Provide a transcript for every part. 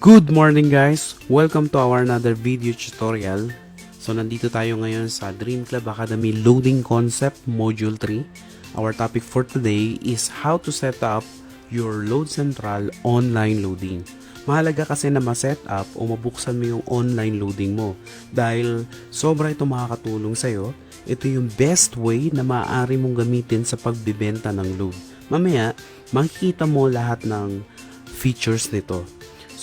Good morning guys! Welcome to our another video tutorial. So nandito tayo ngayon sa Dream Club Academy Loading Concept Module 3. Our topic for today is how to set up your Load Central online loading. Mahalaga kasi na ma-set up o mabuksan mo yung online loading mo dahil sobra ito makakatulong sa'yo. Ito yung best way na maaari mong gamitin sa pagbibenta ng load. Mamaya, makikita mo lahat ng features nito.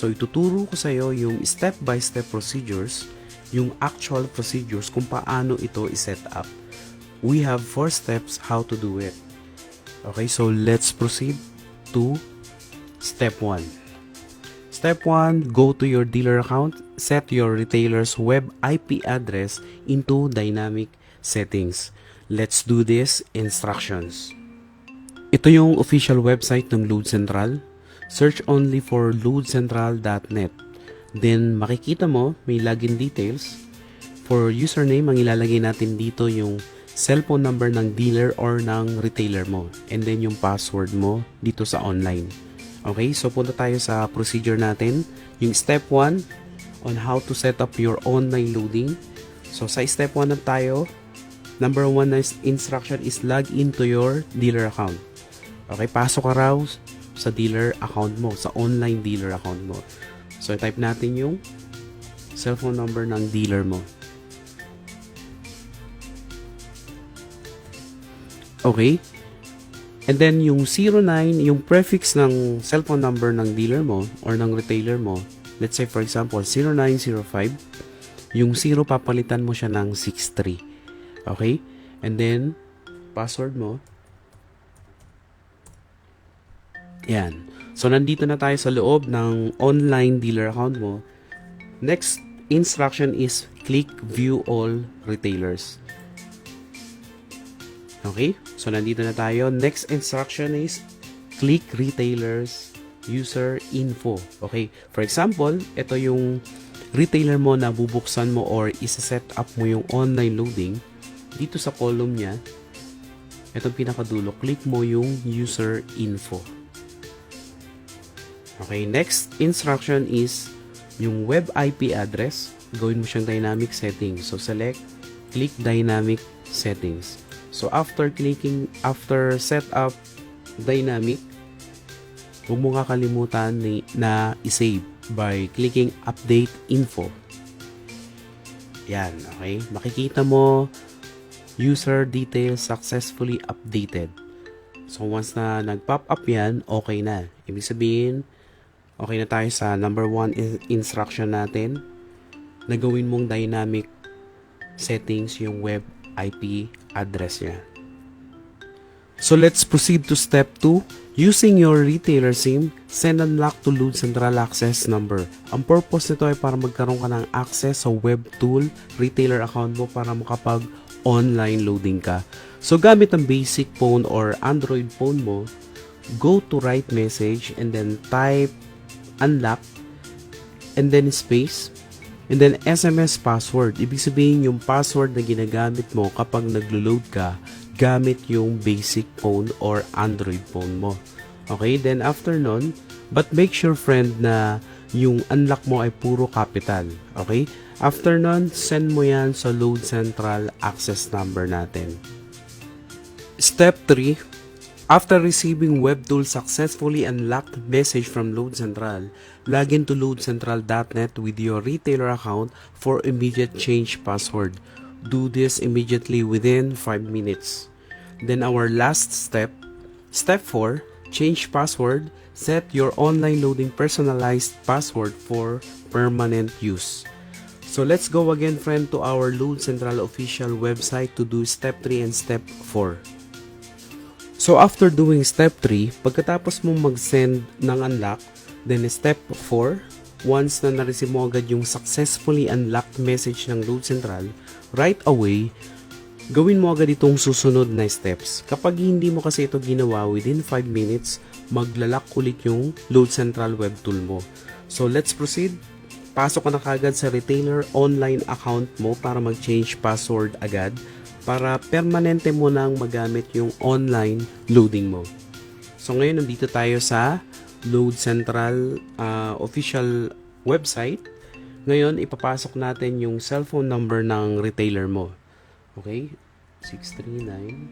So, ituturo ko sa iyo yung step-by-step procedures, yung actual procedures kung paano ito i-set up. We have 4 steps how to do it. Okay, so let's proceed to step 1. Step 1, go to your dealer account, set your retailer's web IP address into dynamic settings. Let's do this instructions. Ito yung official website ng Load Central. Search only for loadcentral.net. Then, makikita mo, may login details. For username, ang ilalagay natin dito yung cellphone number ng dealer or ng retailer mo. And then, yung password mo dito sa online. Okay, so punta tayo sa procedure natin. Yung step 1 on how to set up your online loading. So, sa step 1 na tayo, number 1 na instruction is log into your dealer account. Okay, pasok ka raw sa dealer account mo, sa online dealer account mo. So, type natin yung cellphone number ng dealer mo. Okay? And then, yung 09, yung prefix ng cellphone number ng dealer mo or ng retailer mo, let's say for example, 0905, yung 0 papalitan mo siya ng 63. Okay? And then, password mo, yan. So, nandito na tayo sa loob ng online dealer account mo. Next instruction is click view all retailers. Okay? So, nandito na tayo. Next instruction is click retailers user info. Okay? For example, ito yung retailer mo na bubuksan mo or isa-set up mo yung online loading. Dito sa column niya, itong pinakadulo, click mo yung user info. Okay, next instruction is yung web IP address. Gawin mo siyang dynamic settings. So, select, click dynamic settings. So, after set up dynamic, huwag mo kakalimutan na i-save by clicking update info. Yan, okay. Makikita mo user details successfully updated. So, once na nag-pop up yan, okay na. Ibig sabihin, okay na tayo sa number 1 instruction natin na gawin mong dynamic settings yung web IP address niya. So let's proceed to step 2. Using your retailer SIM, send unlock to Load Central access number. Ang purpose nito ay para magkaroon ka ng access sa web tool retailer account mo para makapag online loading ka. So gamit ang basic phone or Android phone mo, go to write message and then type unlock and then space and then SMS password. Ibig sabihin yung password na ginagamit mo kapag naglo-load ka gamit yung basic phone or Android phone mo. Okay, then after nun, but make sure friend na yung unlock mo ay puro capital. Okay, after nun, send mo yan sa Load Central access number natin. Step 3, after receiving WebTool successfully unlocked message from Load Central, log into loadcentral.net with your retailer account for immediate change password. Do this immediately within 5 minutes. Then our last step, step 4, change password. Set your online loading personalized password for permanent use. So let's go again friend to our Load Central official website to do step 3 and step 4. So, after doing step 3, pagkatapos mong mag-send ng unlock, then step 4, once na na-receive mo agad yung successfully unlocked message ng Load Central, right away, gawin mo agad itong susunod na steps. Kapag hindi mo kasi ito ginawa within 5 minutes, maglalak ulit yung Load Central web tool mo. So, let's proceed. Pasok ka na kagad sa retailer online account mo para mag-change password agad, para permanente mo nang magamit yung online loading mo. So ngayon nandito tayo sa Load Central official website. Ngayon, ipapasok natin yung cellphone number ng retailer mo. Okay? 639.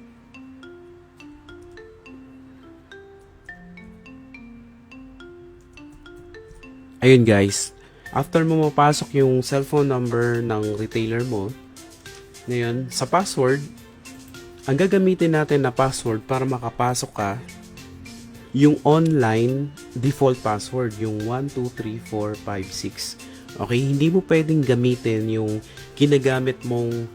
Ayun guys. After mo mapasok yung cellphone number ng retailer mo, ngayon, sa password, ang gagamitin natin na password para makapasok ka, yung online default password, yung 123456. Okay, hindi mo pwedeng gamitin yung ginagamit mong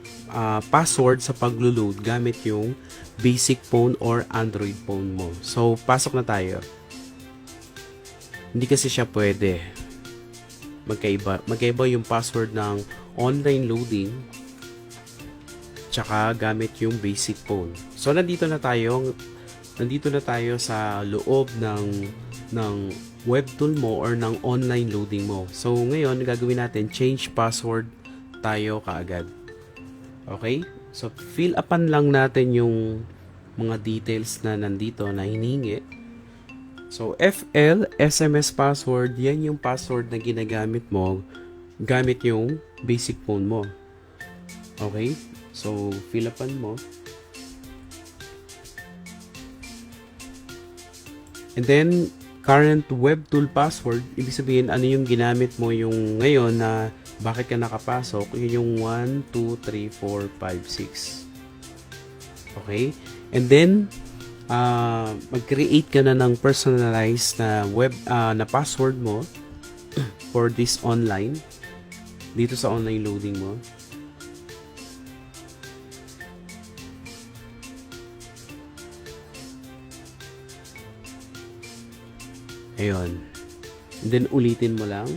password sa paglo-load gamit yung basic phone or Android phone mo. So, pasok na tayo. Hindi kasi siya pwede. Magkaiba yung password ng online loading tsaka gamit yung basic phone. So, nandito na tayo sa loob ng web tool mo or ng online loading mo. So, ngayon, gagawin natin, change password tayo kaagad. Okay? So, fill upan lang natin yung mga details na nandito na hinihingi. So, FL, SMS password, yan yung password na ginagamit mo gamit yung basic phone mo. Okay? So, fill upan mo. And then, current web tool password, ibig sabihin ano yung ginamit mo yung ngayon na bakit ka nakapasok, yun yung 1, 2, 3, 4, 5, 6. Okay? And then, mag-create ka na ng personalized na web na password mo for this online dito sa online loading mo. Ayun. And then, ulitin mo lang.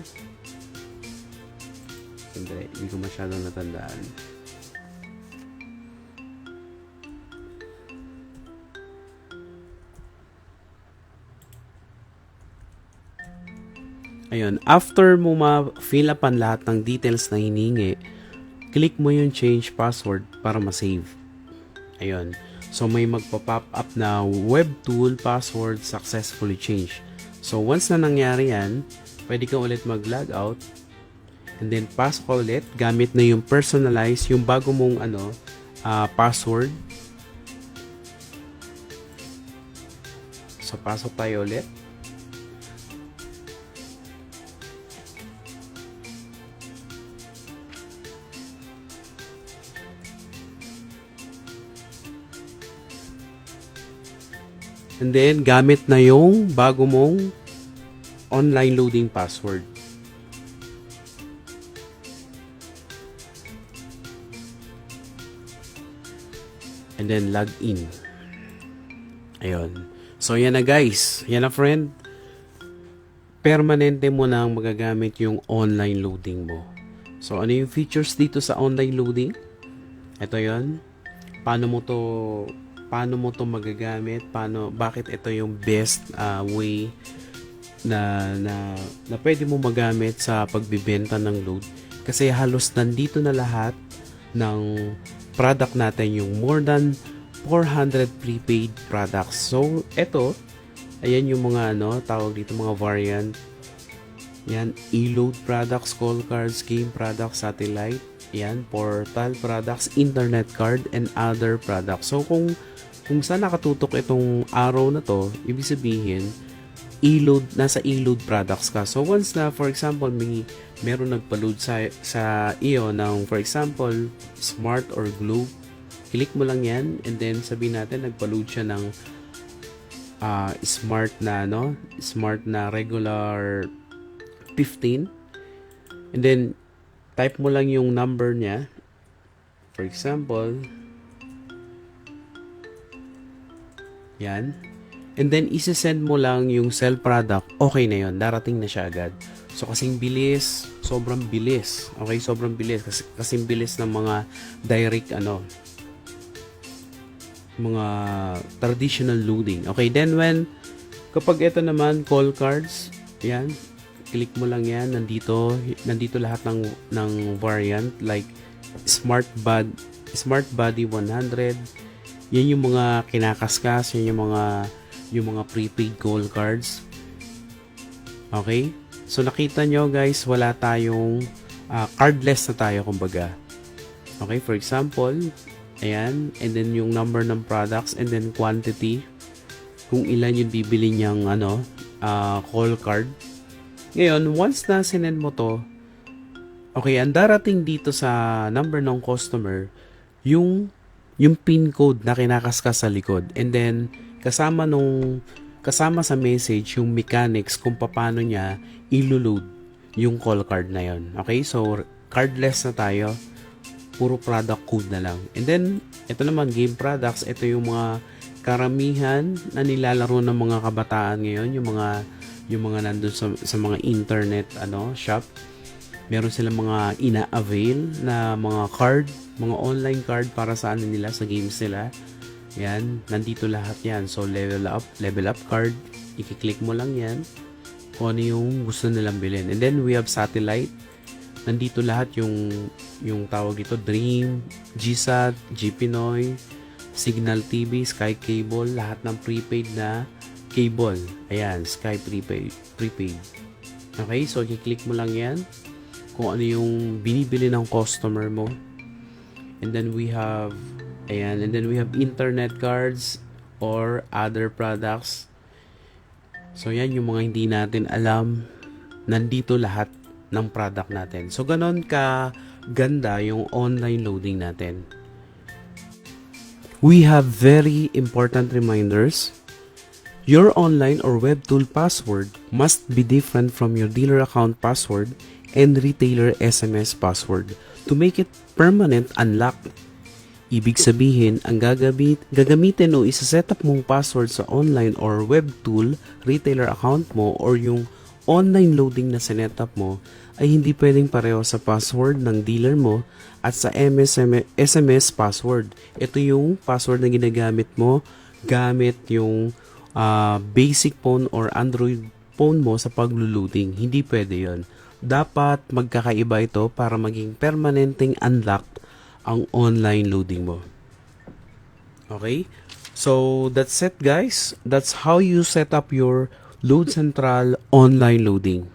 Hindi ko masyadong natandaan. Ayun. After mo ma-fill upan lahat ng details na hinihingi, click mo yung change password para ma-save. Ayun. So, may magpa-pop up na web tool password successfully changed. So, once na nangyari yan, pwede ka ulit mag-log out and then pasok ka ulit gamit na yung personalized, yung bago mong password. So, pasok tayo ulit. And then, gamit na yung bago mong online loading password. And then, log in. Ayun. So, yan na guys. Yan na friend. Permanente mo na ang magagamit yung online loading mo. So, ano yung features dito sa online loading? Ito yon. Paano mo to magagamit, bakit ito yung best way na pwede mo magamit sa pagbibenta ng load, kasi halos nandito na lahat ng product natin, yung more than 400 prepaid products. So ito, ayan yung mga tawag dito, mga variant. Yan, e-load products, call cards, game products, satellite, yan, portal products, internet card, and other products. So kung saan nakatutok itong arrow na to, ibig sabihin, nasa e-load products ka. So, once na, for example, meron nagpa-load sa iyo ng, for example, Smart or Globe, click mo lang yan, and then sabihin natin, nagpa-load siya ng Smart na regular 15. And then, type mo lang yung number niya. For example, yan. And then, isi-send mo lang yung sell product. Okay na yun. Darating na siya agad. So, kasing bilis. Sobrang bilis. Okay? Sobrang bilis. Kasing bilis ng mga direct, mga traditional loading. Okay? Then, kapag ito naman, call cards, yan. Click mo lang yan. Nandito lahat ng variant. Like, Smart Body 100. Yan yung mga kinakaskas, yan yung mga prepaid call cards. Okay? So nakita nyo guys, wala tayong cardless na tayo kumbaga. Okay, for example, ayan, and then yung number ng products and then quantity, kung ilan yung bibili niyang call card. Ngayon, once na sinend mo to, okay, ang darating dito sa number ng customer, yung pin code na kinakaskas sa likod. And then, kasama sa message, yung mechanics kung paano niya iloload yung call card na yon. Okay, so cardless na tayo. Puro product code na lang. And then, ito naman, game products. Ito yung mga karamihan na nilalaro ng mga kabataan ngayon. Yung mga nandun sa mga internet shop. Meron silang mga ina-avail na mga card, mga online card para sa nila, sa games nila. Yan, nandito lahat yan. So, level up card. I-click mo lang yan kung ano yung gusto nilang bilhin. And then, we have satellite. Nandito lahat yung tawag dito, Dream, GSAT, GPinoy, Signal TV, Sky Cable, lahat ng prepaid na cable. Ayan, Sky prepaid. Okay, so i-click mo lang yan kung ano yung binibili ng customer mo. And then we have internet cards or other products. So yan yung mga hindi natin alam. Nandito lahat ng product natin. So ganon ka ganda yung online loading natin. We have very important reminders. Your online or web tool password must be different from your dealer account password and retailer SMS password to make it permanent unlock. Ibig sabihin, ang gagamitin o isa-setup mong password sa online or web tool, retailer account mo, or yung online loading na sinetup mo ay hindi pwedeng pareho sa password ng dealer mo at sa SMS password. Ito yung password na ginagamit mo gamit yung basic phone or Android phone mo sa paglo-loading. Hindi pwede yon. Dapat magkakaiba ito para maging permanenteng unlock ang online loading mo. Okay? So, that's it guys. That's how you set up your Load Central online loading.